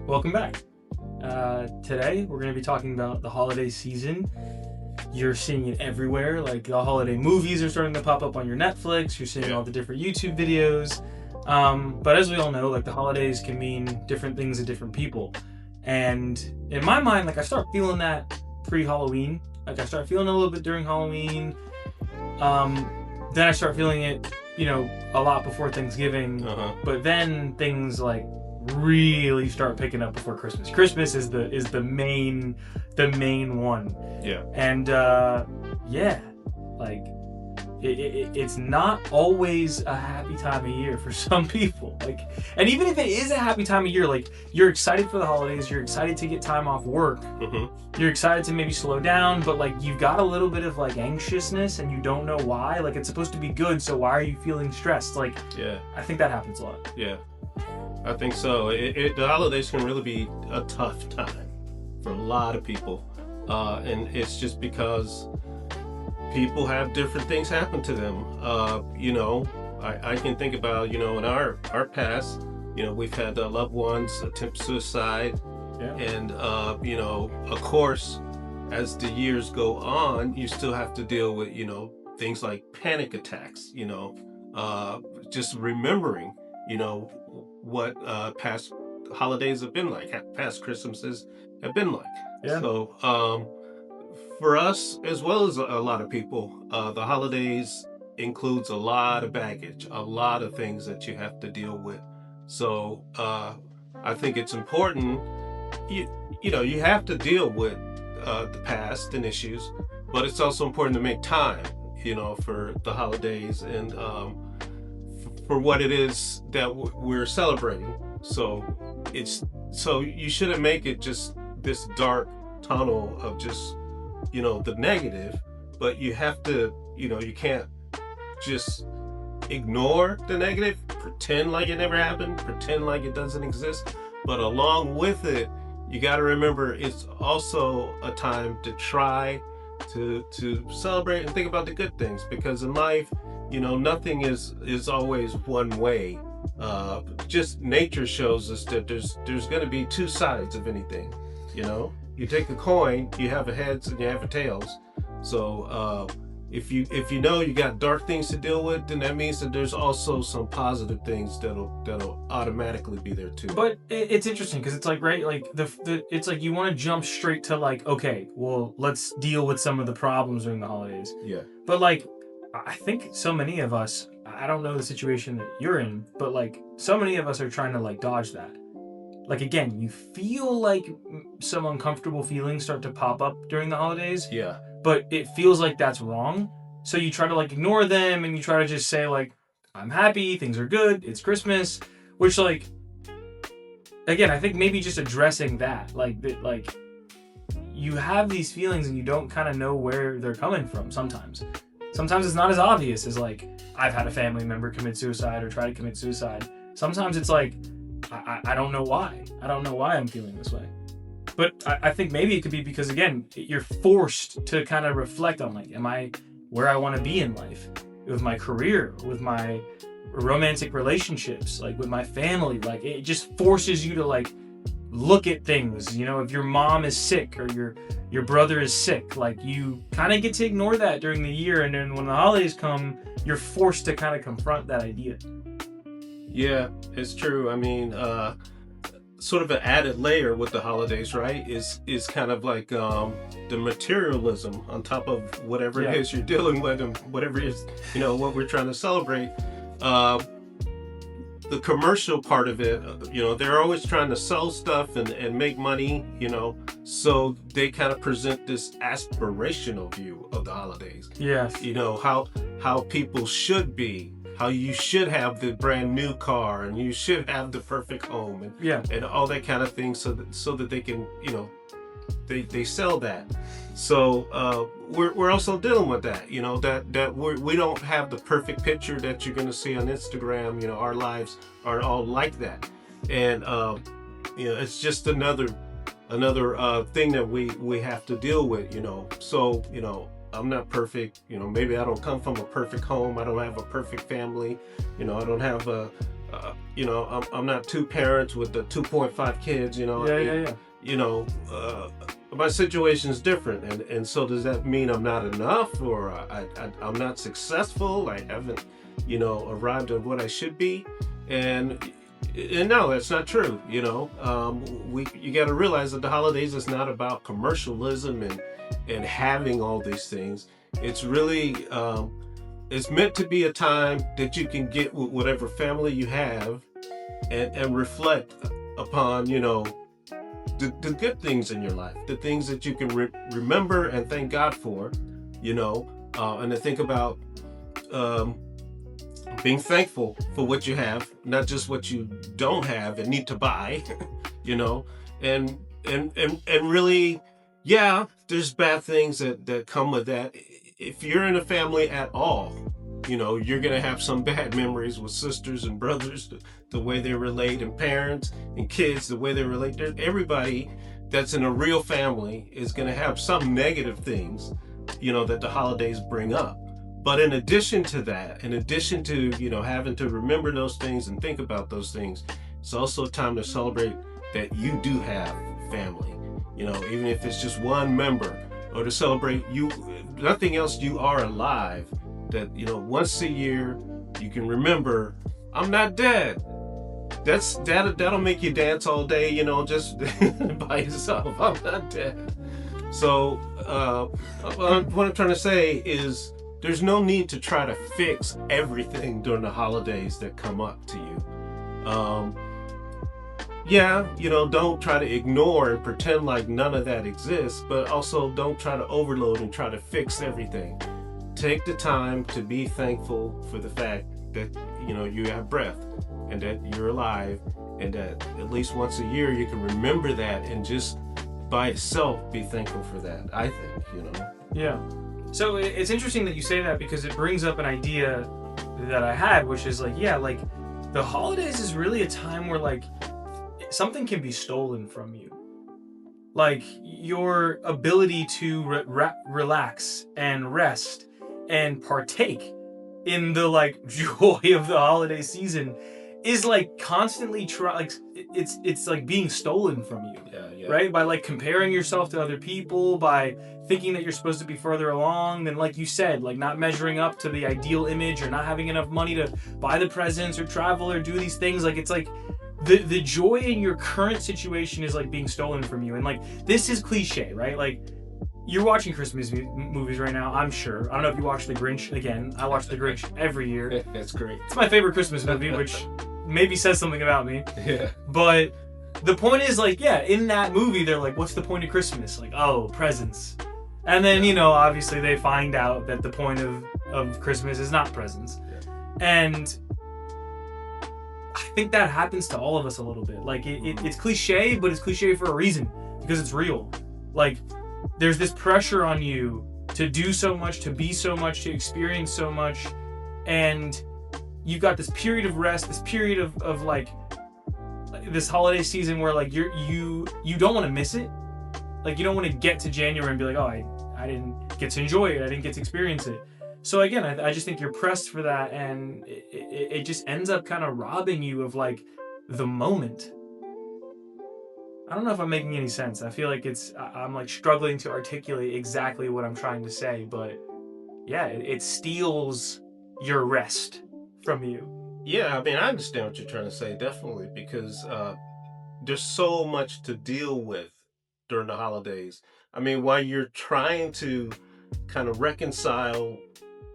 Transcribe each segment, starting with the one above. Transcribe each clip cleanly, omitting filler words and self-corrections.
Welcome back. Today we're going to be talking about the holiday season. You're seeing it everywhere. Like, the holiday movies are starting to pop up on your Netflix. You're seeing all the different YouTube videos. But as we all know, like, the holidays can mean different things to different people. And in my mind, like, I start feeling that pre-Halloween. Like, I start feeling it a little bit during Halloween. Then I start feeling it, a lot before Thanksgiving. But then things like really start picking up before Christmas. Christmas is the main one. Yeah. And like it's not always a happy time of year for some people. Like, and even if it is a happy time of year, like, you're excited for the holidays, you're excited to get time off work, you're excited to maybe slow down, but like you've got a little bit of like anxiousness and you don't know why. Like, it's supposed to be good, so why are you feeling stressed? Like, I think that happens a lot. Yeah. I think so. The holidays can really be a tough time for a lot of people. And it's just because people have different things happen to them. I can think about, in our past, we've had loved ones attempt suicide. Yeah. And, of course, as the years go on, you still have to deal with, things like panic attacks, just remembering, what past holidays have been like, past Christmases have been like. Yeah. So for us, as well as a lot of people, the holidays includes a lot of baggage, a lot of things that you have to deal with. So I think it's important, you have to deal with the past and issues, but it's also important to make time, for the holidays and for what it is that we're celebrating. So you shouldn't make it just this dark tunnel of just, the negative, but you have to, you can't just ignore the negative, pretend like it never happened, pretend like it doesn't exist. But along with it, you got to remember it's also a time to try to celebrate and think about the good things, because in life, nothing is always one way. Just nature shows us that there's going to be two sides of anything. You take a coin, you have a heads and you have a tails. So if you know you got dark things to deal with, then that means that there's also some positive things that'll automatically be there too. But it's interesting because it's like, right, like it's like you want to jump straight to like, okay, well, let's deal with some of the problems during the holidays. Yeah. But like, I think so many of us, I don't know the situation that you're in, but like so many of us are trying to like dodge that. Like, again, you feel like some uncomfortable feelings start to pop up during the holidays. Yeah. But it feels like that's wrong. So you try to like ignore them and you try to just say like, I'm happy, things are good, it's Christmas. Which, like, again, I think maybe just addressing that, like you have these feelings and you don't kind of know where they're coming from sometimes. Sometimes it's not as obvious as like, I've had a family member commit suicide or try to commit suicide. Sometimes it's like, I don't know why. I don't know why I'm feeling this way. But I think maybe it could be because, again, you're forced to kind of reflect on, like, am I where I want to be in life? With my career, with my romantic relationships, like with my family. Like, it just forces you to, like, look at things. If your mom is sick or your brother is sick, like, you kind of get to ignore that during the year. And then when the holidays come, you're forced to kind of confront that idea. Yeah, it's true. I mean, sort of an added layer with the holidays, right, is kind of like the materialism on top of whatever it is you're dealing with and whatever it is, what we're trying to celebrate. The commercial part of it, they're always trying to sell stuff and make money, so they kind of present this aspirational view of the holidays. Yes. How people should be. How you should have the brand new car and you should have the perfect home and all that kind of thing, so that they can, they sell that. So we're also dealing with that, that we don't have the perfect picture that you're going to see on Instagram. Our lives aren't all like that, and it's just another thing that we have to deal with. So I'm not perfect. Maybe I don't come from a perfect home. I don't have a perfect family. I don't have I'm not two parents with the 2.5 kids. Yeah. My situation is different, and so does that mean I'm not enough, or I'm not successful? I haven't, arrived at what I should be, and no, that's not true. You got to realize that the holidays is not about commercialism and having all these things. It's really it's meant to be a time that you can get with whatever family you have and reflect upon the good things in your life, the things that you can remember and thank God for, and to think about being thankful for what you have, not just what you don't have and need to buy, and really, yeah, there's bad things that come with that. If you're in a family at all, you're gonna have some bad memories with sisters and brothers, the way they relate, and parents and kids, the way they relate. Everybody that's in a real family is gonna have some negative things, that the holidays bring up. But in addition to that, in addition to, having to remember those things and think about those things, it's also a time to celebrate that you do have family, even if it's just one member, or to celebrate you, nothing else, you are alive. That, once a year you can remember, I'm not dead. That'll make you dance all day, just by yourself. I'm not dead. So what I'm trying to say is, there's no need to try to fix everything during the holidays that come up to you. Don't try to ignore and pretend like none of that exists, but also don't try to overload and try to fix everything. Take the time to be thankful for the fact that, you have breath and that you're alive, and that at least once a year you can remember that and just by itself be thankful for that, I think, Yeah. So it's interesting that you say that, because it brings up an idea that I had, which is like the holidays is really a time where something can be stolen from you. Like your ability to relax and rest and partake in the joy of the holiday season is constantly it's like being stolen from you. Yeah. Right? By comparing yourself to other people, by thinking that you're supposed to be further along than, like you said, not measuring up to the ideal image, or not having enough money to buy the presents or travel or do these things. It's the joy in your current situation is being stolen from you. And this is cliche, right? You're watching Christmas movies right now, I'm sure. I don't know if you watch The Grinch. Again, I watch The Grinch every year. That's great. It's my favorite Christmas movie, which maybe says something about me. Yeah. But the point is, in that movie, they're what's the point of Christmas? Oh, presents. And then, obviously they find out that the point of Christmas is not presents. Yeah. And I think that happens to all of us a little bit. It's cliche, but it's cliche for a reason, because it's real. There's this pressure on you to do so much, to be so much, to experience so much, and you've got this period of rest, this period of this holiday season where you don't want to miss it. You don't want to get to January and be I didn't get to enjoy it, I didn't get to experience it. So again, I just think you're pressed for that, and it just ends up kind of robbing you of the moment. I don't know if I'm making any sense. I feel I'm struggling to articulate exactly what I'm trying to say, but yeah, it steals your rest from you. Yeah, I understand what you're trying to say, definitely, because there's so much to deal with during the holidays. While you're trying to kind of reconcile,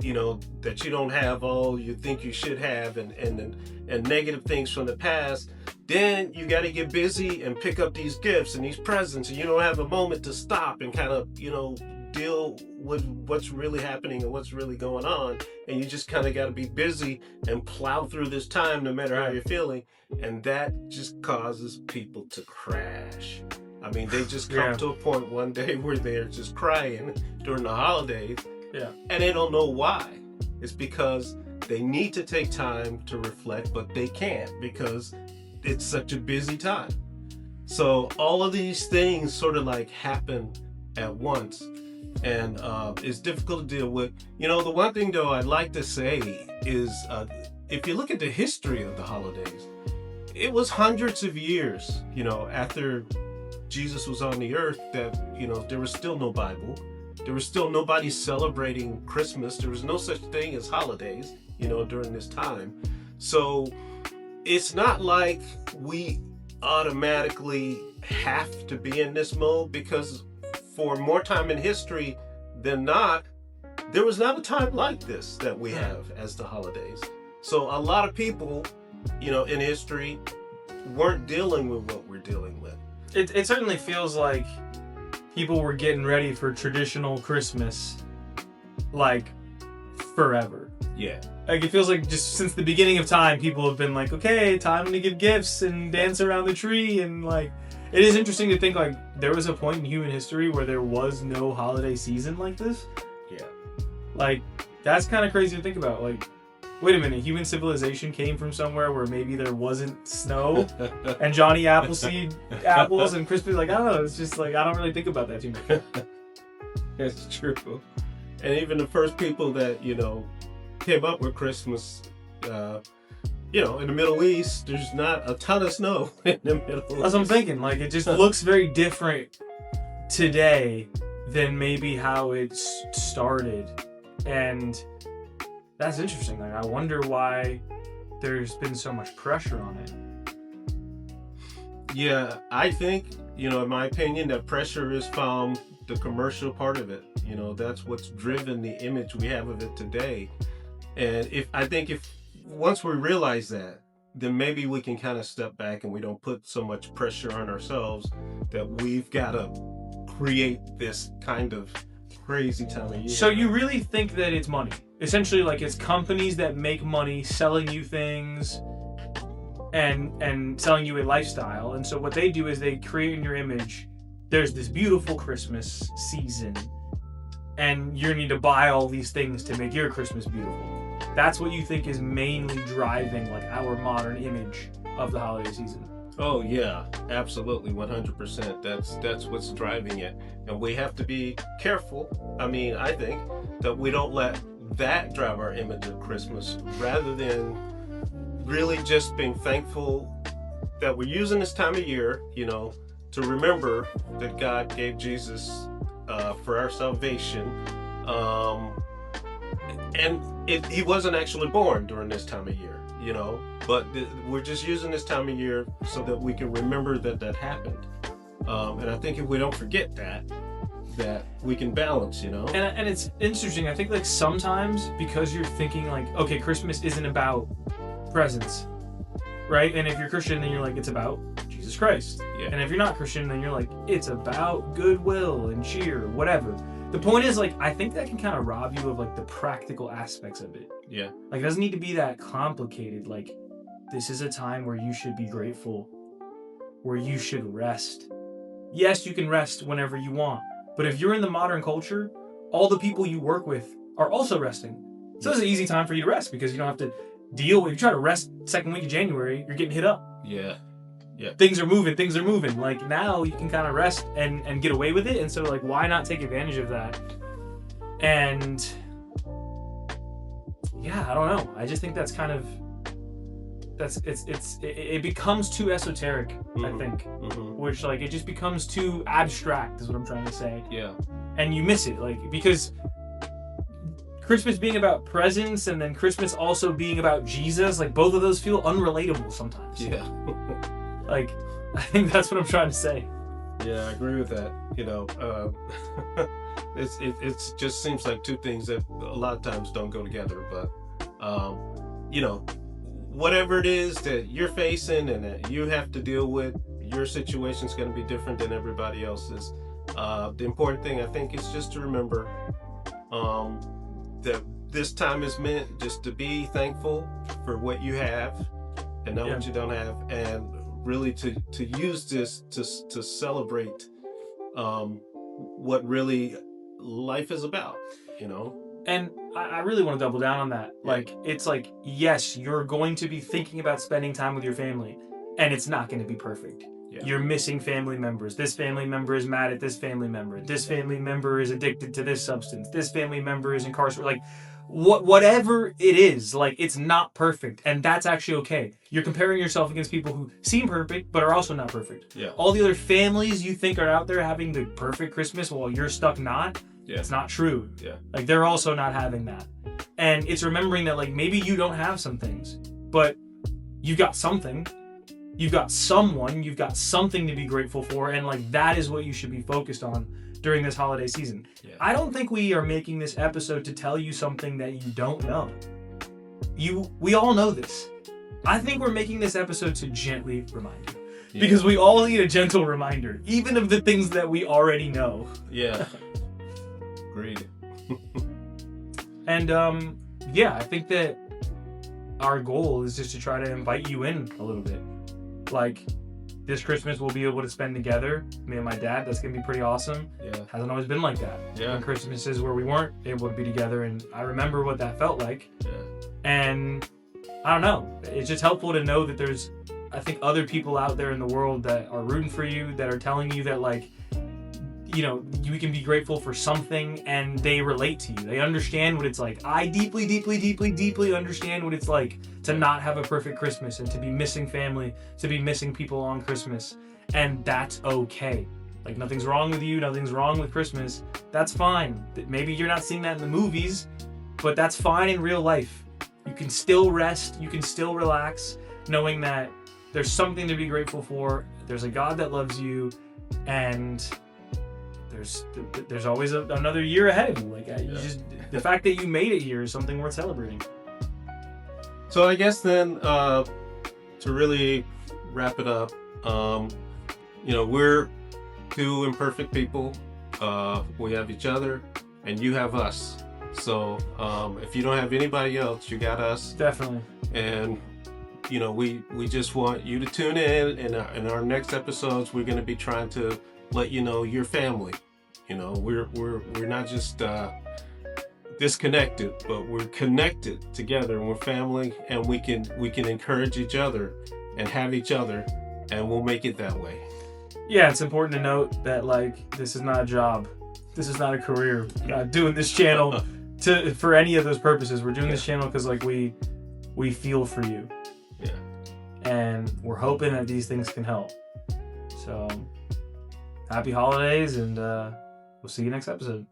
that you don't have all you think you should have, and negative things from the past, then you got to get busy and pick up these gifts and these presents, and you don't have a moment to stop and kind of, deal with what's really happening and what's really going on, and you just kind of got to be busy and plow through this time no matter how you're feeling, and that just causes people to crash. They just come to a point one day where they're just crying during the holidays, and they don't know why. It's because they need to take time to reflect, but they can't because it's such a busy time. So all of these things sort of happen at once, and it's difficult to deal with. You know, the one thing though I'd like to say is, if you look at the history of the holidays, it was hundreds of years, you know, after Jesus was on the earth that, you know, there was still no Bible. There was still nobody celebrating Christmas. There was no such thing as holidays, you know, during this time. So it's not like we automatically have to be in this mode, because for more time in history than not, there was not a time like this that we have as the holidays. So a lot of people, you know, in history weren't dealing with what we're dealing with. It certainly feels like people were getting ready for traditional Christmas like forever. Yeah. Like it feels like just since the beginning of time, people have been like, okay, time to give gifts and dance around the tree. And like, it is interesting to think like there was a point in human history where there was no holiday season like this. Yeah. Like, that's kind of crazy to think about. Like, wait a minute, human civilization came from somewhere where maybe there wasn't snow and Johnny Appleseed apples and crispy. Like, I don't know. It's just like, I don't really think about that too much. It's true. And even the first people that, you know, came up with Christmas, you know, in the Middle East, there's not a ton of snow in the Middle East. That's what I'm thinking. Like, it just looks very different today than maybe how it started. And that's interesting. Like, I wonder why there's been so much pressure on it. Yeah, I think, you know, in my opinion, that pressure is from the commercial part of it. You know, that's what's driven the image we have of it today. And if once we realize that, then maybe we can kind of step back and we don't put so much pressure on ourselves that we've got to create this kind of crazy time of year. So you really think that it's money? Essentially, like, it's companies that make money selling you things and selling you a lifestyle. And so what they do is they create in your image, there's this beautiful Christmas season, and you need to buy all these things to make your Christmas beautiful. That's what you think is mainly driving like our modern image of the holiday season. Oh yeah, absolutely, 100%. That's what's driving it, and we have to be careful. I mean, I think that we don't let that drive our image of Christmas, rather than really just being thankful that we're using this time of year, you know, to remember that God gave Jesus for our salvation. And he wasn't actually born during this time of year, you know, but we're just using this time of year so that we can remember that happened. And I think if we don't forget that we can balance, you know. And it's interesting. I think like sometimes because you're thinking like, okay, Christmas isn't about presents, right? And if you're Christian, then you're like, it's about Jesus Christ. Yeah. And if you're not Christian, then you're like, it's about goodwill and cheer, whatever. The point is, like, I think that can kind of rob you of like the practical aspects of it. Yeah. Like, it doesn't need to be that complicated. Like, this is a time where you should be grateful, where you should rest. Yes, you can rest whenever you want, but if you're in the modern culture, all the people you work with are also resting. So it's an easy time for you to rest because you don't have to deal with. If you try to rest second week of January, you're getting hit up. Yeah. Yeah. Things are moving. Like, now you can kind of rest and get away with it. And so, like, why not take advantage of that? And yeah, I don't know. I just think that's kind of, it becomes too esoteric, I think. Mm-hmm. Which, like, it just becomes too abstract is what I'm trying to say. Yeah. And you miss it, like, because Christmas being about presents and then Christmas also being about Jesus, like, both of those feel unrelatable sometimes. Yeah. Like, I think that's what I'm trying to say. Yeah, I agree with that. You know, it just seems like two things that a lot of times don't go together. But, you know, whatever it is that you're facing and that you have to deal with, your situation's going to be different than everybody else's. The important thing, I think, is just to remember that this time is meant just to be thankful for what you have and not what you don't have, and really to use this to celebrate what really life is about, you know. And I really want to double down on that. Like, it's like, yes, you're going to be thinking about spending time with your family, and it's not going to be perfect. You're missing family members. This family member is mad at this family member. This family member is addicted to this substance. This family member is incarcerated. Like, whatever it is, like, it's not perfect, and that's actually okay. You're comparing yourself against people who seem perfect but are also not perfect. Yeah. All the other families you think are out there having the perfect Christmas while you're stuck not. Yeah. It's not true. Yeah. Like, they're also not having that. And it's remembering that, like, maybe you don't have some things, but you've got something. You've got someone. You've got something to be grateful for, and, like, that is what you should be focused on during this holiday season. Yeah. I don't think we are making this episode to tell you something that you don't know. We all know this. I think we're making this episode to gently remind you. Yeah. Because we all need a gentle reminder, even of the things that we already know. Yeah. Agreed. And I think that our goal is just to try to invite you in a little bit. Like, this Christmas we'll be able to spend together, me and my dad. That's gonna be pretty awesome. Yeah. Hasn't always been like that. Yeah. And Christmases where we weren't able to be together, and I remember what that felt like. Yeah. And I don't know. It's just helpful to know that there's, I think, other people out there in the world that are rooting for you, that are telling you that, like, you know, you can be grateful for something, and they relate to you. They understand what it's like. I deeply, deeply, deeply, deeply understand what it's like to not have a perfect Christmas and to be missing family, to be missing people on Christmas. And that's okay. Like, nothing's wrong with you. Nothing's wrong with Christmas. That's fine. Maybe you're not seeing that in the movies, but that's fine in real life. You can still rest. You can still relax, knowing that there's something to be grateful for. There's a God that loves you, and there's always another year ahead of you. Like, you just, the fact that you made it here is something worth celebrating. So I guess then, to really wrap it up, we're two imperfect people. We have each other, and you have us. So if you don't have anybody else, you got us. Definitely. And we just want you to tune in. In our next episodes, we're going to be trying to let you know your family. We're not just disconnected, but we're connected together, and we're family, and we can encourage each other and have each other, and we'll make it that way. Yeah, it's important to note that, like, this is not a job. This is not a career. We're not doing this channel for any of those purposes. We're doing this channel because, like, we feel for you. Yeah. And we're hoping that these things can help. So, happy holidays, and we'll see you next episode.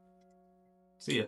See ya.